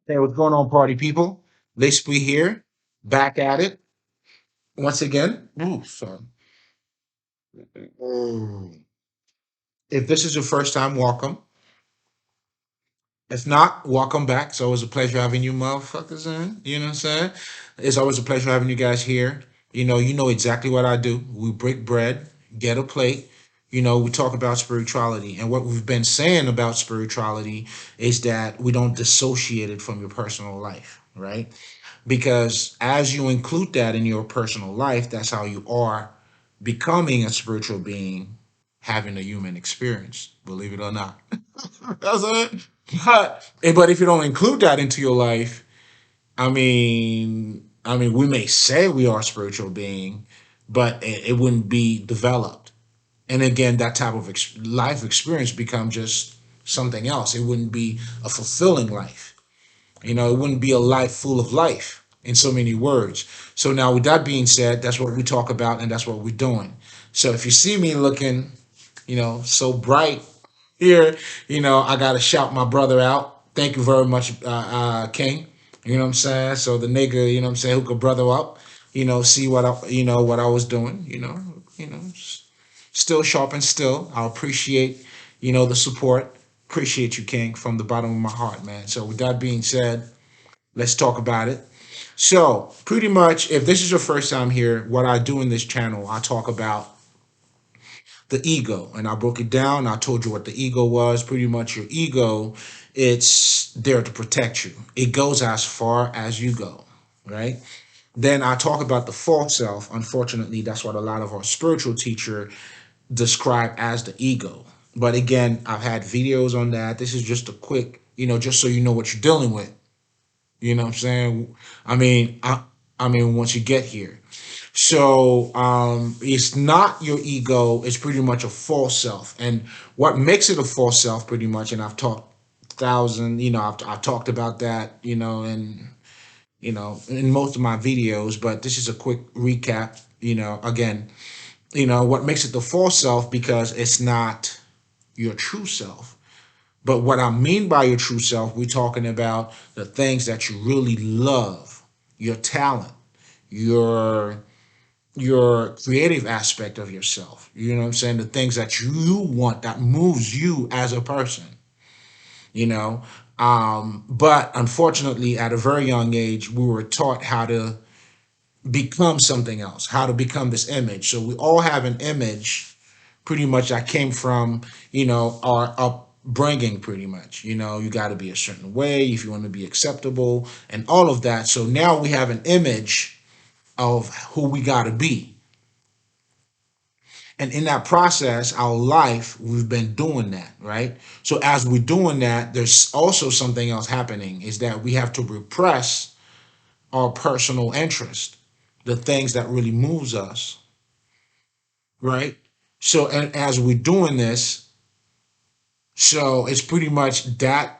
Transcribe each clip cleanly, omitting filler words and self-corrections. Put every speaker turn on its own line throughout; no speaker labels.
Hey, what's going on, party people? Least we here, back at it once again. Ooh, sorry. Mm. If this is your first time, welcome. If not, welcome back. It's always a pleasure having you motherfuckers in. You know what I'm saying? It's always a pleasure having you guys here. You know exactly what I do. We break bread, get a plate. We talk about spirituality. And what we've been saying about spirituality is that we don't dissociate it from your personal life, right? Because as you include that in your personal life, that's how you are becoming a spiritual being, having a human experience, believe it or not. That's it. But if you don't include that into your life, I mean, we may say we are a spiritual being, but it wouldn't be developed. And again, that type of life experience become just something else. It wouldn't be a fulfilling life. It wouldn't be a life full of life in so many words. So now, with that being said, that's what we talk about, and that's what we're doing. So if you see me looking, so bright here, I gotta shout my brother out. Thank you very much, King. You know what I'm saying? So the nigga, you know what I'm saying, who could brother up, see what I was doing, still sharp and still. I appreciate, the support. Appreciate you, King, from the bottom of my heart, man. So with that being said, let's talk about it. So, pretty much, if this is your first time here, what I do in this channel, I talk about the ego. And I broke it down. I told you what the ego was. Pretty much, your ego, it's there to protect you. It goes as far as you go, right? Then I talk about the false self. Unfortunately, that's what a lot of our spiritual teacher describe as the ego. But again, I've had videos on that. This is just a quick, just so you know what you're dealing with. You know what I'm saying? I mean, I mean, once you get here. So it's not your ego, it's pretty much a false self. And what makes it a false self pretty much, and I've talked thousand, I've talked about that, in most of my videos, but this is a quick recap, again, what makes it the false self because it's not your true self. But what I mean by your true self, we're talking about the things that you really love, your talent, your your creative aspect of yourself. You know what I'm saying? The things that you want that moves you as a person, you know. But unfortunately, at a very young age, we were taught how to become something else, how to become this image. So we all have an image pretty much that came from, our upbringing pretty much. You got to be a certain way if you want to be acceptable and all of that. So now we have an image of who we got to be. And in that process, our life, we've been doing that, right? So as we're doing that, there's also something else happening is that we have to repress our personal interest, the things that really moves us, right? So and as we're doing this, so it's pretty much that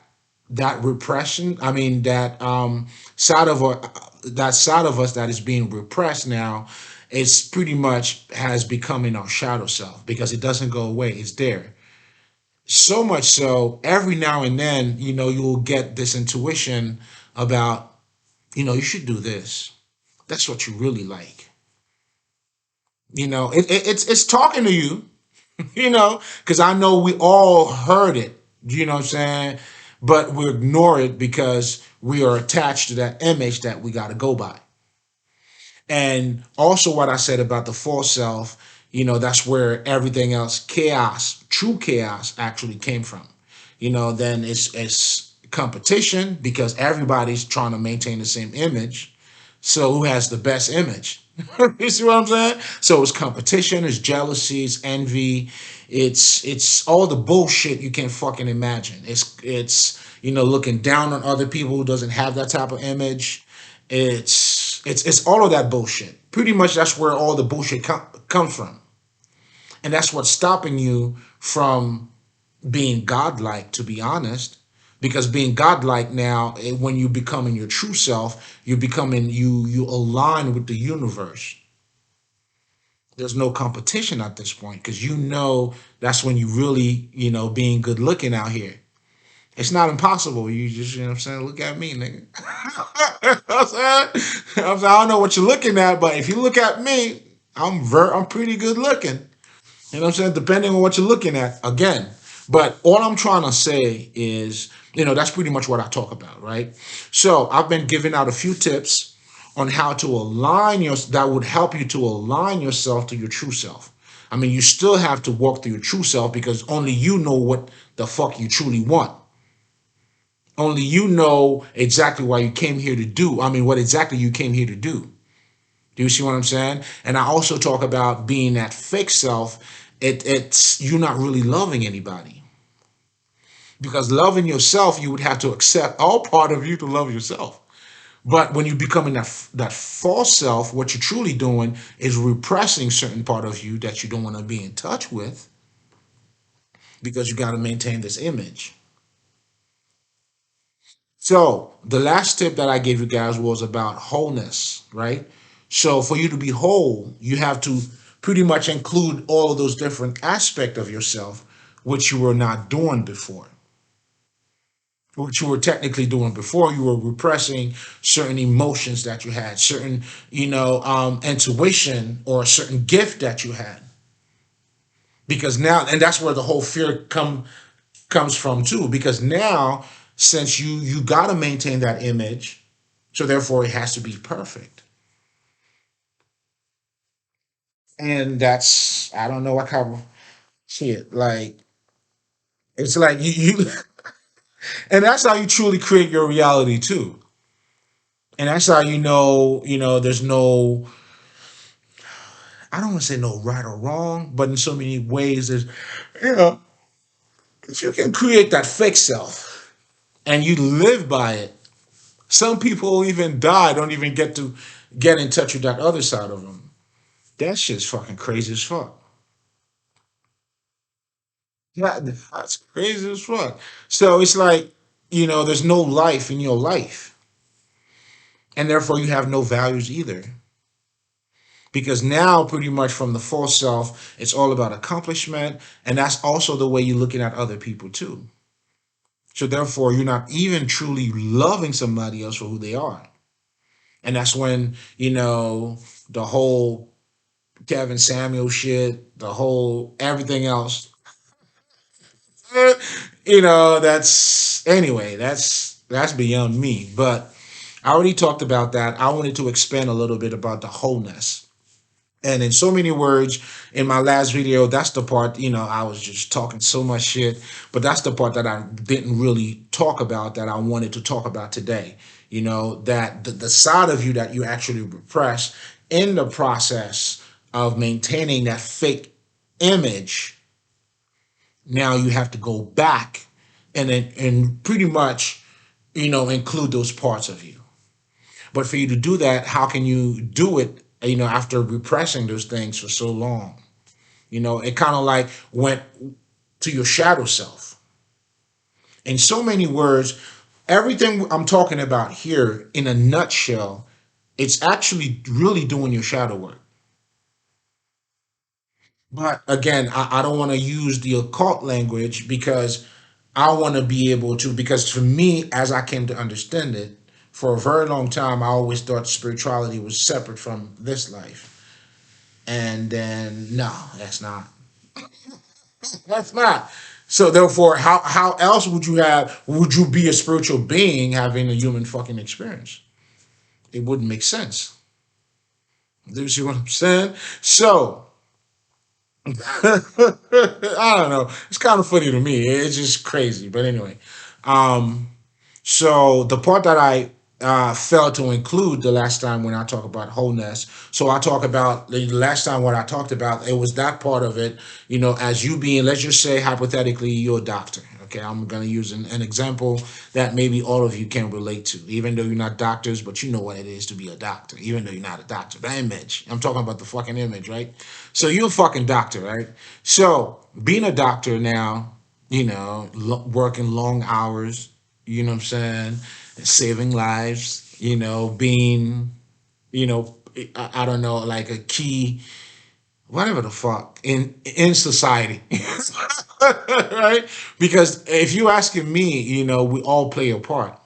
repression. I mean side of our, that side of us that is being repressed now. It's pretty much has become in our shadow self because it doesn't go away. It's there. So much so, every now and then, you'll get this intuition about, you should do this. That's what you really like. It's talking to you, because I know we all heard it, you know what I'm saying? But we ignore it because we are attached to that image that we got to go by. And also, what I said about the false self, that's where everything else, chaos, true chaos, actually came from. Then it's competition because everybody's trying to maintain the same image. So who has the best image? You see what I'm saying? So it's competition, it's jealousy, it's envy, it's all the bullshit you can fucking imagine. It's looking down on other people who doesn't have that type of image. It's all of that bullshit. Pretty much that's where all the bullshit comes from, and that's what's stopping you from being godlike. To be honest, because being godlike now, when you become in your true self, you becoming you align with the universe. There's no competition at this point because that's when you really being good looking out here. It's not impossible. You just, you know what I'm saying? Look at me, nigga. You know what I'm saying? I don't know what you're looking at, but if you look at me, I'm pretty good looking. You know what I'm saying? Depending on what you're looking at, again. But all I'm trying to say is, that's pretty much what I talk about, right? So I've been giving out a few tips on how to align that would help you to align yourself to your true self. I mean, you still have to walk through your true self because only you know what the fuck you truly want. Only you know exactly why you came here to do. I mean, what exactly you came here to do. Do you see what I'm saying? And I also talk about being that fake self. It's you're not really loving anybody because loving yourself, you would have to accept all part of you to love yourself. But when you becoming that false self, what you're truly doing is repressing certain part of you that you don't want to be in touch with because you got to maintain this image. So the last tip that I gave you guys was about wholeness, right? So for you to be whole, you have to pretty much include all of those different aspects of yourself, which you were not doing before. What you were technically doing before, you were repressing certain emotions that you had, certain, intuition or a certain gift that you had. Because now, and that's where the whole fear comes from too. Because now, since you got to maintain that image, so therefore it has to be perfect. And that's, I don't know, I kind of see it like it's like you and that's how you truly create your reality too. And that's how there's no, I don't want to say no right or wrong, but in so many ways there's, you know if you can create that fake self and you live by it. Some people even die, don't even get to get in touch with that other side of them. That shit's fucking crazy as fuck. That's crazy as fuck. So it's like, there's no life in your life. And therefore you have no values either. Because now, pretty much from the false self, it's all about accomplishment. And that's also the way you're looking at other people too. So therefore, you're not even truly loving somebody else for who they are. And that's when, the whole Kevin Samuel shit, the whole everything else. That's anyway, that's beyond me. But I already talked about that. I wanted to expand a little bit about the wholeness. And in so many words, in my last video, that's the part, I was just talking so much shit, but that's the part that I didn't really talk about that I wanted to talk about today. That the side of you that you actually repress in the process of maintaining that fake image, now you have to go back and pretty much, include those parts of you. But for you to do that, how can you do it, after repressing those things for so long? It kind of like went to your shadow self. In so many words, everything I'm talking about here in a nutshell, it's actually really doing your shadow work. But again, I don't want to use the occult language because I want to be able to, because for me, as I came to understand it, for a very long time, I always thought spirituality was separate from this life. And then, no, that's not. That's not. So therefore, how else would you be a spiritual being having a human fucking experience? It wouldn't make sense. Do you see what I'm saying? So, I don't know. It's kind of funny to me. It's just crazy. But anyway, um, so the part that I failed to include the last time when I talk about wholeness. So I talk about the last time what I talked about. It was that part of it. As you being, let's just say hypothetically, you're a doctor. Okay, I'm gonna use an example that maybe all of you can relate to, even though you're not doctors, but you know what it is to be a doctor, even though you're not a doctor. The image. I'm talking about the fucking image, right? So you're a fucking doctor, right? So being a doctor now, working long hours, you know what I'm saying, saving lives, being, I don't know, like a key whatever the fuck in society. Right? Because if you asking me, we all play a part.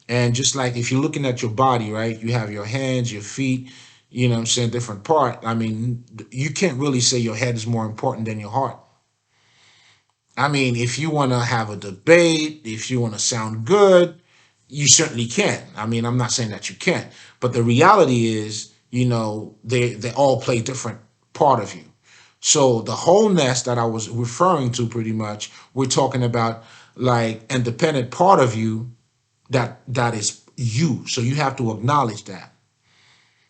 And just like if you're looking at your body, right, you have your hands, your feet, what I'm saying, different part. I mean, you can't really say your head is more important than your heart. I mean, if you want to have a debate, if you want to sound good, you certainly can. I mean, I'm not saying that you can't, but the reality is, they all play different part of you. So the wholeness that I was referring to, pretty much, we're talking about like independent part of you that is you. So you have to acknowledge that.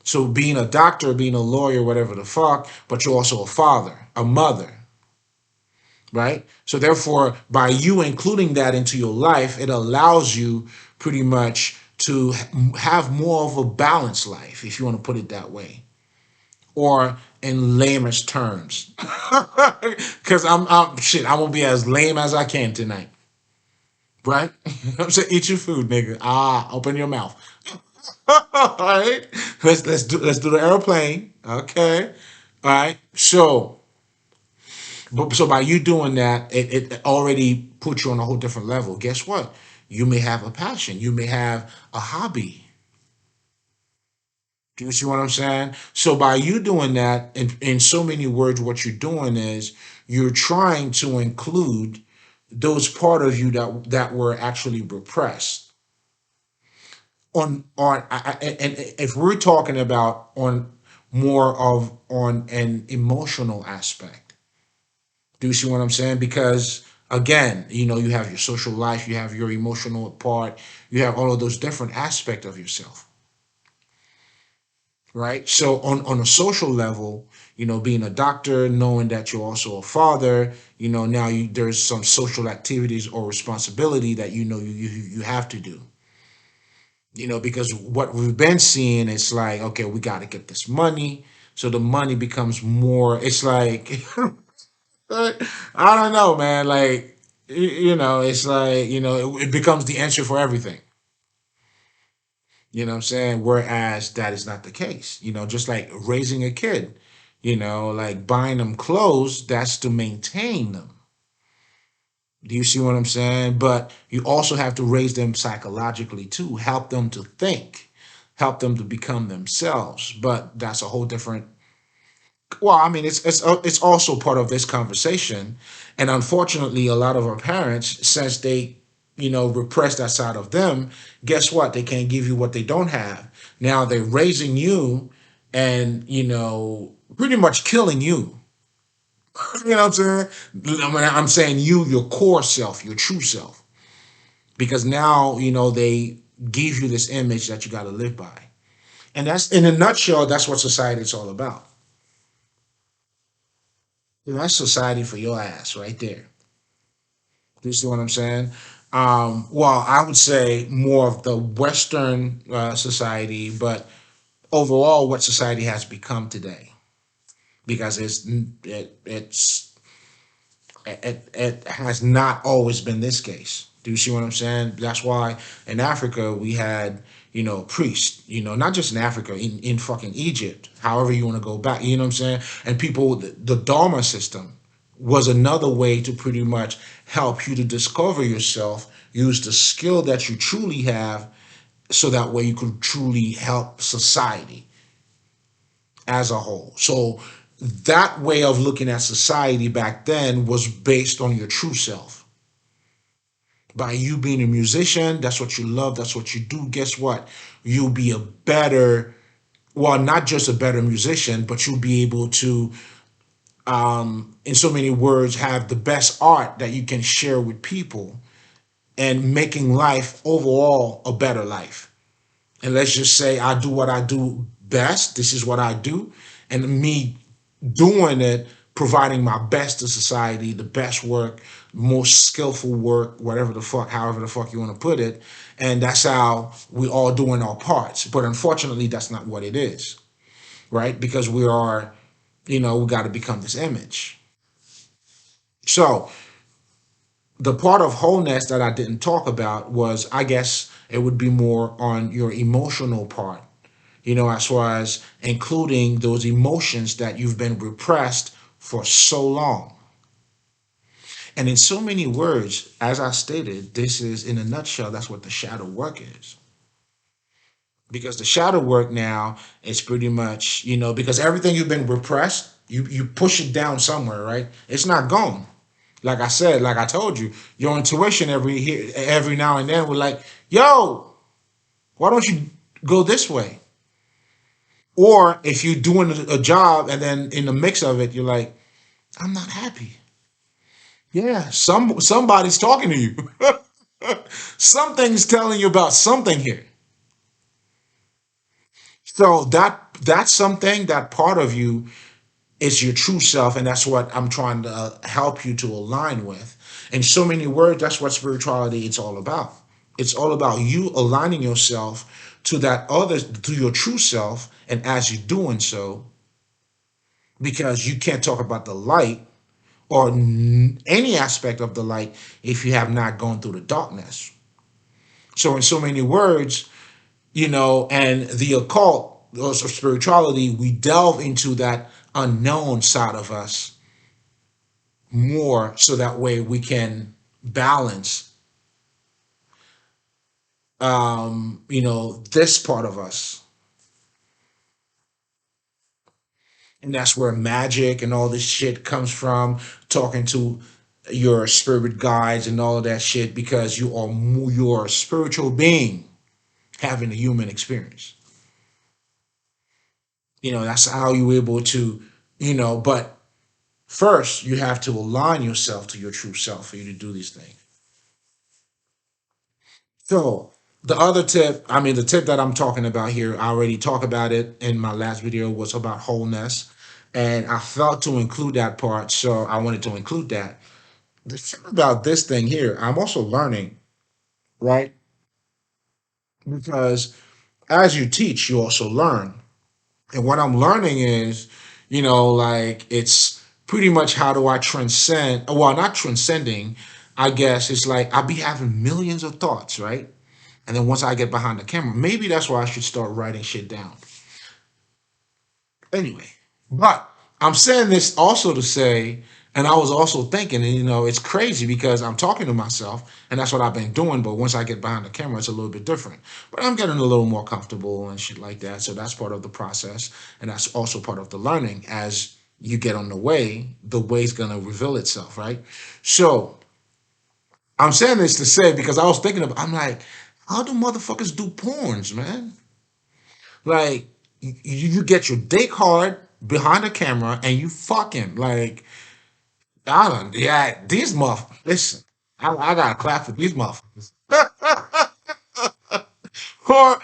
So being a doctor, being a lawyer, whatever the fuck, but you're also a father, a mother, right? So therefore, by you including that into your life, it allows you pretty much to have more of a balanced life, if you want to put it that way, or in lamest terms. Because I'm shit, I'm gonna be as lame as I can tonight, right? I'm saying, eat your food, nigga. Open your mouth. All right, let's do the airplane. Okay, all right. So by you doing that, it already puts you on a whole different level. Guess what? You may have a passion. You may have a hobby. Do you see what I'm saying? So by you doing that, in so many words, what you're doing is you're trying to include those part of you that were actually repressed. And if we're talking about on more of on an emotional aspect, do you see what I'm saying? Because again, you have your social life, you have your emotional part, you have all of those different aspects of yourself, right? So on a social level, being a doctor, knowing that you're also a father, now there's some social activities or responsibility that you have to do. Because what we've been seeing is like, okay, we got to get this money. So the money becomes more, it's like, I don't know, man. Like, it's like, it becomes the answer for everything. You know what I'm saying? Whereas that is not the case. Just like raising a kid, like buying them clothes, that's to maintain them. Do you see what I'm saying? But you also have to raise them psychologically too, help them to think, help them to become themselves. But that's a whole different. Well, I mean, it's also part of this conversation, and unfortunately, a lot of our parents, since they, repress that side of them, guess what? They can't give you what they don't have. Now they're raising you, and pretty much killing you. You know what I'm saying? I'm saying you, your core self, your true self, because now they give you this image that you got to live by, and that's in a nutshell. That's what society is all about. That's society for your ass right there. Do you see what I'm saying? Well, I would say more of the Western society, but overall, what society has become today, because it has not always been this case. Do you see what I'm saying? That's why in Africa we had, priests, not just in Africa, in fucking Egypt, however you want to go back, you know what I'm saying? And people, the Dharma system was another way to pretty much help you to discover yourself, use the skill that you truly have, so that way you could truly help society as a whole. So that way of looking at society back then was based on your true self. By you being a musician, that's what you love, that's what you do. Guess what? You'll be a better, well, not just a better musician, but you'll be able to, in so many words, have the best art that you can share with people and making life overall a better life. And let's just say I do what I do best. This is what I do. And me doing it, providing my best to society, the best work, most skillful work, whatever the fuck, however the fuck you want to put it. And that's how we all doing our parts. But unfortunately, that's not what it is, right? Because we are, we got to become this image. So the part of wholeness that I didn't talk about was, I guess, it would be more on your emotional part. as far as including those emotions that you've been repressed for so long. And in so many words, as I stated, this is in a nutshell, that's what the shadow work is. Because the shadow work now is pretty much, because everything you've been repressed, you push it down somewhere, right? It's not gone. Like I said, like I told you, your intuition every now and then will like, yo, why don't you go this way? Or if you're doing a job and then in the mix of it, you're like, I'm not happy. Yeah, somebody's talking to you. Something's telling you about something here. So that's something, that part of you is your true self, and that's what I'm trying to help you to align with. In so many words, that's what spirituality it's all about. It's all about you aligning yourself to to your true self, and as you're doing so, because you can't talk about the light or any aspect of the light if you have not gone through the darkness. So, in so many words, and the occult or spirituality, we delve into that unknown side of us more so that way we can balance, this part of us. And that's where magic and all this shit comes from, talking to your spirit guides and all of that shit, because you're a spiritual being having a human experience. That's how you're able to, but first you have to align yourself to your true self for you to do these things. So the other tip, I mean, the tip that I'm talking about here, I already talked about it in my last video, was about wholeness. And I felt to include that part, so I wanted to include that. The thing about this thing here, I'm also learning, right? Because as you teach, you also learn. And what I'm learning is, like it's pretty much how do I transcend, well, not transcending, I guess it's like I'll be having millions of thoughts, right? And then once I get behind the camera, maybe that's why I should start writing shit down. Anyway, but I'm saying this also to say, and I was also thinking, and it's crazy because I'm talking to myself, and that's what I've been doing. But once I get behind the camera, it's a little bit different. But I'm getting a little more comfortable and shit like that. So that's part of the process, and that's also part of the learning. As you get on the way's gonna reveal itself, right? So I'm saying this to say because I was thinking of, I'm like, how do motherfuckers do porns, man? Like you get your dick hard behind the camera and you fucking like I don't yeah these motherfuckers. Listen, I gotta clap for these motherfuckers. Or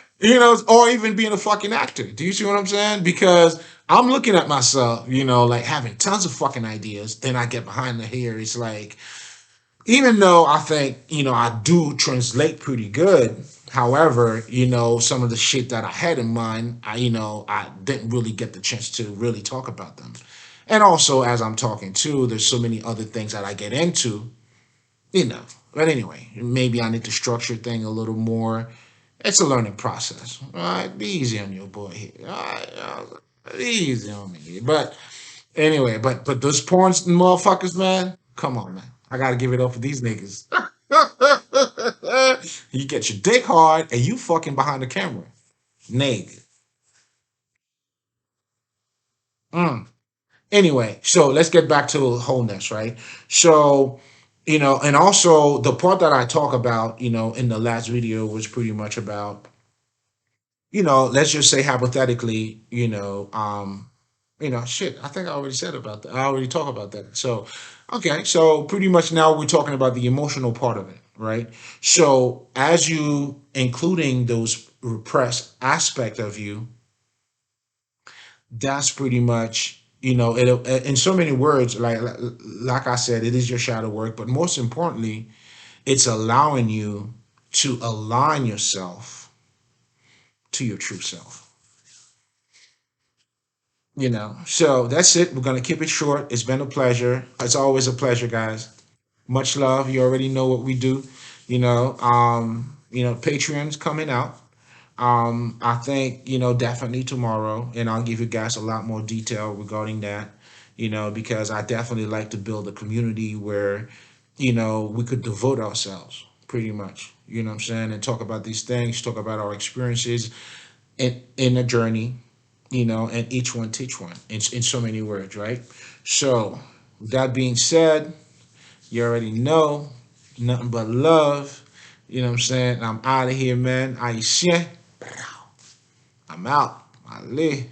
or even being a fucking actor. Do you see what I'm saying? Because I'm looking at myself, like having tons of fucking ideas. Then I get behind the hair. It's like even though I think, I do translate pretty good, however, some of the shit that I had in mind, I didn't really get the chance to really talk about them. And also, as I'm talking too, there's so many other things that I get into, you know. But anyway, maybe I need to structure thing a little more. It's a learning process. All right, be easy on your boy here. All right, be easy on me. But anyway, but those porn motherfuckers, man, come on, man. I gotta give it up for these niggas. You get your dick hard and you fucking behind the camera. Nigga. Mm. Anyway, so let's get back to wholeness, right? So, and also the part that I talk about, in the last video was pretty much about, let's just say hypothetically, shit, I think I already said about that. I already talked about that. So, okay, so pretty much now we're talking about the emotional part of it, right? So, as you including those repressed aspect of you, that's pretty much, it in so many words, like I said, it is your shadow work, but most importantly, it's allowing you to align yourself to your true self. So that's it. We're gonna keep it short. It's been a pleasure. It's always a pleasure, guys. Much love. You already know what we do. Patreon's coming out. I think, definitely tomorrow, and I'll give you guys a lot more detail regarding that, because I definitely like to build a community where, we could devote ourselves pretty much, you know what I'm saying, and talk about these things, talk about our experiences in a journey, and each one teach one in so many words, right? So, with that being said, you already know, nothing but love. You know what I'm saying? I'm out of here, man. Aisha, I'm out. Ali.